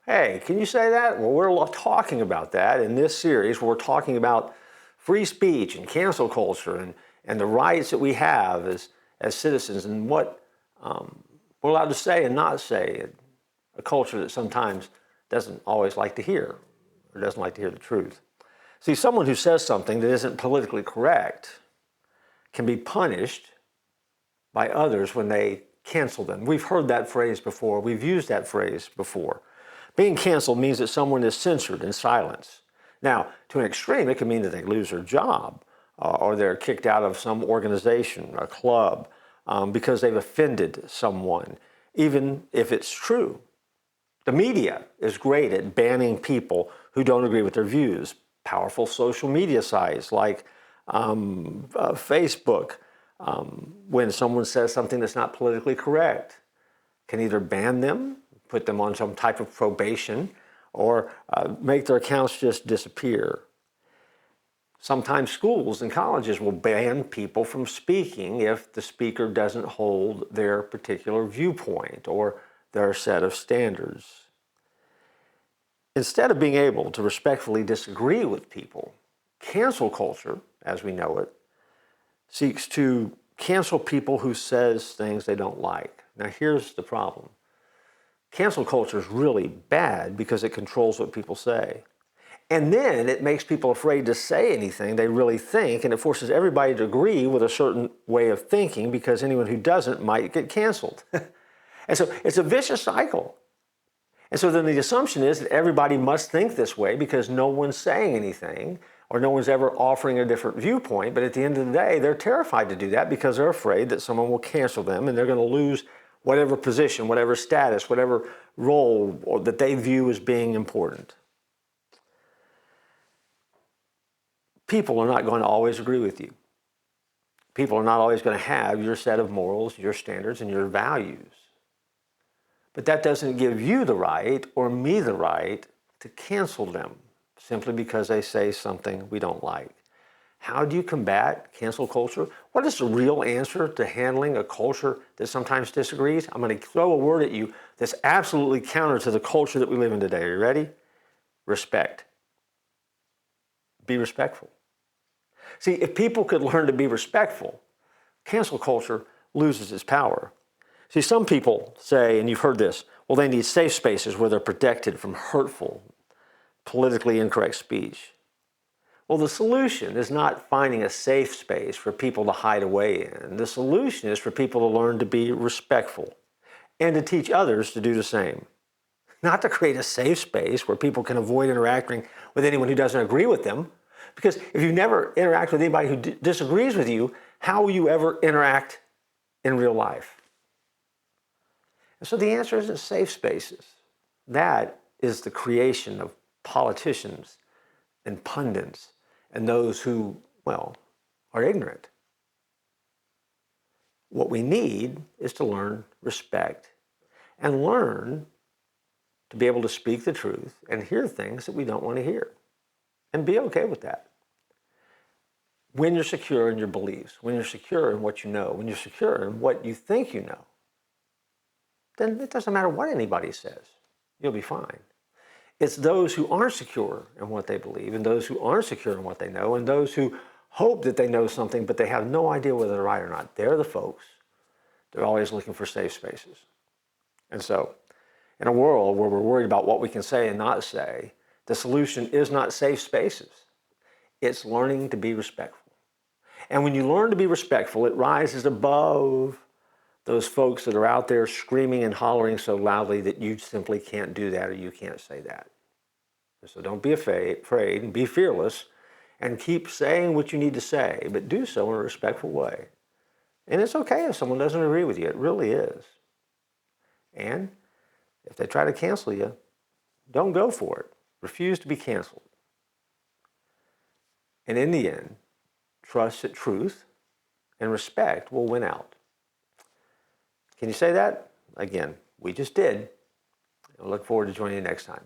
Hey, can you say that? Well, we're talking about that in this series. We're talking about free speech and cancel culture and the rights that we have as citizens and what we're allowed to say and not say in a culture that sometimes doesn't always like to hear or doesn't like to hear the truth. See, someone who says something that isn't politically correct can be punished by others when they cancel them. We've heard that phrase before. We've used that phrase before. Being canceled means that someone is censored and silenced. Now, to an extreme, it can mean that they lose their job or they're kicked out of some organization, a club, because they've offended someone, even if it's true. The media is great at banning people who don't agree with their views. Powerful social media sites like Facebook, when someone says something that's not politically correct, can either ban them, put them on some type of probation, or make their accounts just disappear. Sometimes schools and colleges will ban people from speaking if the speaker doesn't hold their particular viewpoint or their set of standards. Instead of being able to respectfully disagree with people, cancel culture, as we know it, seeks to cancel people who says things they don't like. Now here's the problem. Cancel culture is really bad because it controls what people say. And then it makes people afraid to say anything they really think, and it forces everybody to agree with a certain way of thinking because anyone who doesn't might get canceled. And so it's a vicious cycle. And so then the assumption is that everybody must think this way because no one's saying anything or no one's ever offering a different viewpoint. But at the end of the day, they're terrified to do that because they're afraid that someone will cancel them and they're going to lose whatever position, whatever status, whatever role or that they view as being important. People are not going to always agree with you. People are not always going to have your set of morals, your standards, and your values. But that doesn't give you the right or me the right to cancel them simply because they say something we don't like. How do you combat cancel culture? What is the real answer to handling a culture that sometimes disagrees? I'm going to throw a word at you that's absolutely counter to the culture that we live in today. Are you ready? Respect. Be respectful. See, if people could learn to be respectful, cancel culture loses its power. See, some people say, and you've heard this, well, they need safe spaces where they're protected from hurtful, politically incorrect speech. Well, the solution is not finding a safe space for people to hide away in. The solution is for people to learn to be respectful and to teach others to do the same. Not to create a safe space where people can avoid interacting with anyone who doesn't agree with them. Because if you never interact with anybody who disagrees with you, how will you ever interact in real life? And so the answer isn't safe spaces. That is the creation of politicians and pundits and those who, well, are ignorant. What we need is to learn respect and learn to be able to speak the truth and hear things that we don't want to hear and be okay with that. When you're secure in your beliefs, when you're secure in what you know, when you're secure in what you think you know, then it doesn't matter what anybody says. You'll be fine. It's those who aren't secure in what they believe and those who aren't secure in what they know and those who hope that they know something but they have no idea whether they're right or not. They're the folks. They're always looking for safe spaces. And so, in a world where we're worried about what we can say and not say, the solution is not safe spaces. It's learning to be respectful. And when you learn to be respectful, it rises above those folks that are out there screaming and hollering so loudly that you simply can't do that or you can't say that. And so don't be afraid and be fearless and keep saying what you need to say, but do so in a respectful way. And it's okay if someone doesn't agree with you. It really is. And if they try to cancel you, don't go for it. Refuse to be canceled. And in the end, trust that truth and respect will win out. Can you say that? Again, we just did. I look forward to joining you next time.